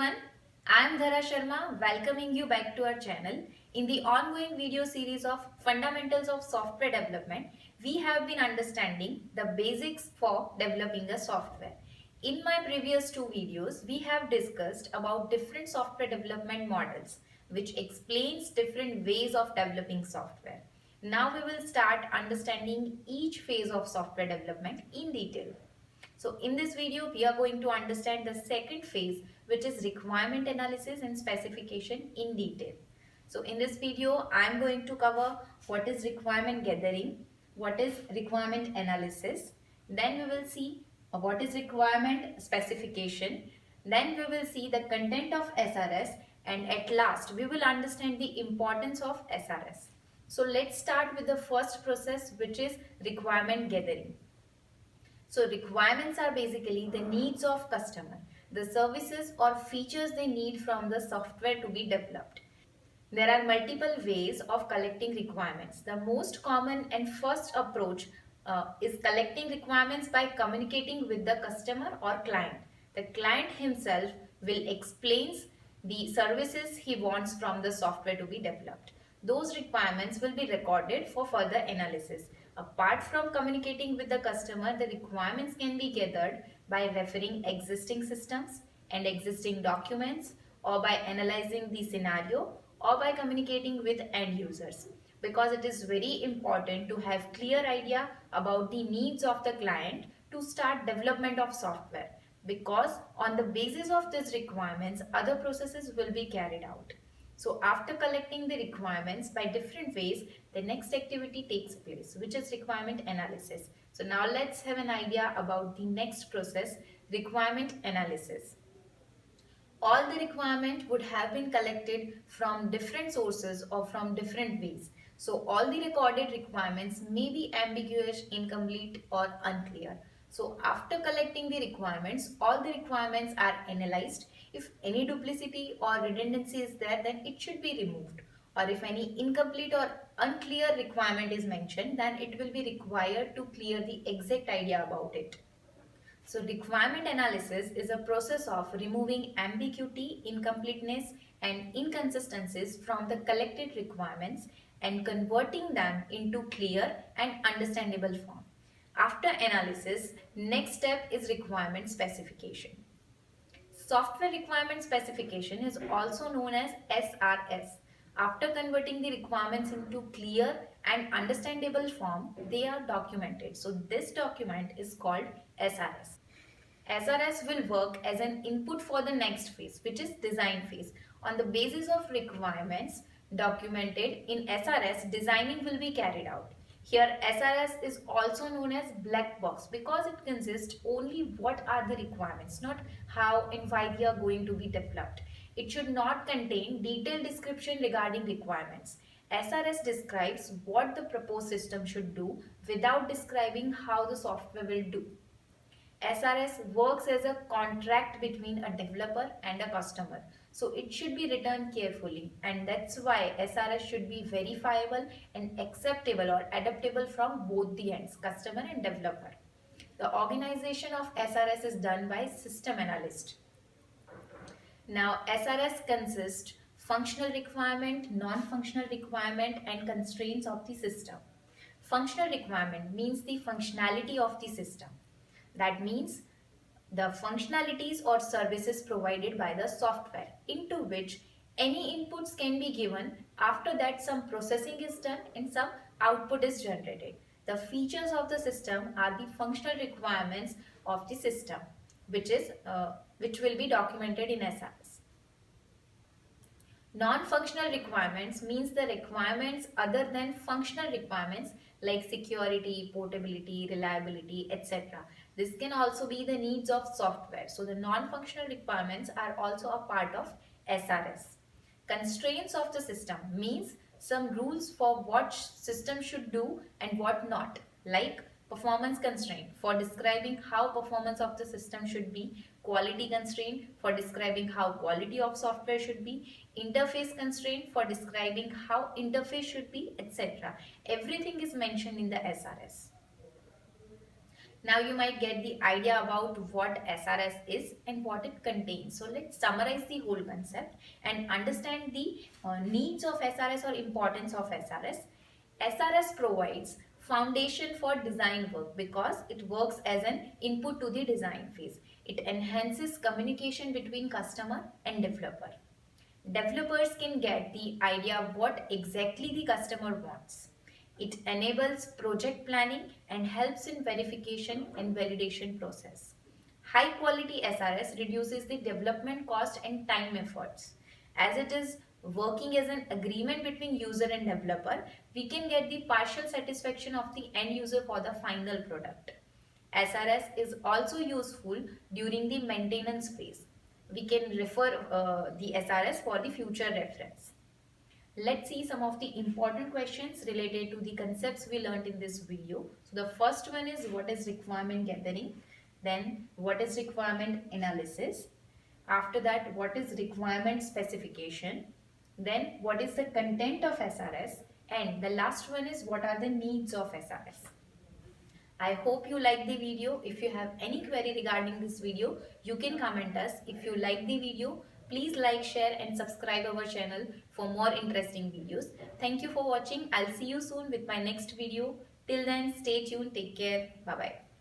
everyone, I am Dhara Sharma welcoming you back to our channel. In the ongoing video series of Fundamentals of Software Development, we have been understanding the basics for developing a software. In my previous two videos, we have discussed about different software development models which explains different ways of developing software. Now we will start understanding each phase of software development in detail. So in this video, we are going to understand the second phase, which is requirement analysis and specification in detail. So in this video, I am going to cover what is requirement gathering, what is requirement analysis, then we will see what is requirement specification, then we will see the content of SRS, and at last we will understand the importance of SRS. So let's start with the first process, which is requirement gathering. So requirements are basically the needs of customer, the services or features they need from the software to be developed. There are multiple ways of collecting requirements. The most common and first approach is collecting requirements by communicating with the customer or client. The client himself will explain the services he wants from the software to be developed. Those requirements will be recorded for further analysis. Apart from communicating with the customer, the requirements can be gathered by referring existing systems and existing documents, or by analyzing the scenario, or by communicating with end users, because it is very important to have clear idea about the needs of the client to start development of software, because on the basis of these requirements other processes will be carried out. So after collecting the requirements by different ways, the next activity takes place, which is requirement analysis. So now let's have an idea about the next process, requirement analysis. All the requirement would have been collected from different sources or from different ways. So all the recorded requirements may be ambiguous, incomplete or unclear. So after collecting the requirements, all the requirements are analyzed. If any duplicity or redundancy is there, then it should be removed. Or if any incomplete or unclear requirement is mentioned, then it will be required to clear the exact idea about it. So requirement analysis is a process of removing ambiguity, incompleteness and inconsistencies from the collected requirements and converting them into clear and understandable form. After analysis, next step is requirement specification. Software requirement specification is also known as SRS. After converting the requirements into clear and understandable form, they are documented. So this document is called SRS. SRS will work as an input for the next phase, which is design phase. On the basis of requirements documented in SRS, designing will be carried out. Here SRS is also known as black box because it consists only what are the requirements, not how and why they are going to be developed. It should not contain detailed description regarding requirements. SRS describes what the proposed system should do without describing how the software will do. SRS works as a contract between a developer and a customer. So it should be written carefully, and that's why SRS should be verifiable and acceptable or adaptable from both the ends, customer and developer. The organization of SRS is done by system analyst. Now SRS consists functional requirement, non-functional requirement and constraints of the system. Functional requirement means the functionality of the system. That means the functionalities or services provided by the software into which any inputs can be given. After that some processing is done and some output is generated. The features of the system are the functional requirements of the system, which will be documented in SRS. Non-functional requirements means the requirements other than functional requirements like security, portability, reliability, etc. This can also be the needs of software. So the non-functional requirements are also a part of SRS. Constraints of the system means some rules for what system should do and what not, like performance constraint for describing how performance of the system should be, quality constraint for describing how quality of software should be, interface constraint for describing how interface should be, etc. Everything is mentioned in the SRS. Now you might get the idea about what SRS is and what it contains. So let's summarize the whole concept and understand the needs of SRS or importance of SRS. SRS provides foundation for design work because it works as an input to the design phase. It enhances communication between customer and developer. Developers can get the idea of what exactly the customer wants. It enables project planning and helps in verification and validation process. High quality SRS reduces the development cost and time efforts. As it is working as an agreement between user and developer, we can get the partial satisfaction of the end user for the final product. SRS is also useful during the maintenance phase. We can refer the SRS for the future reference. Let's see some of the important questions related to the concepts we learned in this video. So the first one is what is requirement gathering? Then what is requirement analysis? After that, what is requirement specification? Then what is the content of SRS? And the last one is what are the needs of SRS? I hope you like the video. If you have any query regarding this video, you can comment us. If you like the video, please like, share and subscribe our channel for more interesting videos. Thank you for watching. I'll see you soon with my next video. Till then, stay tuned. Take care. Bye-bye.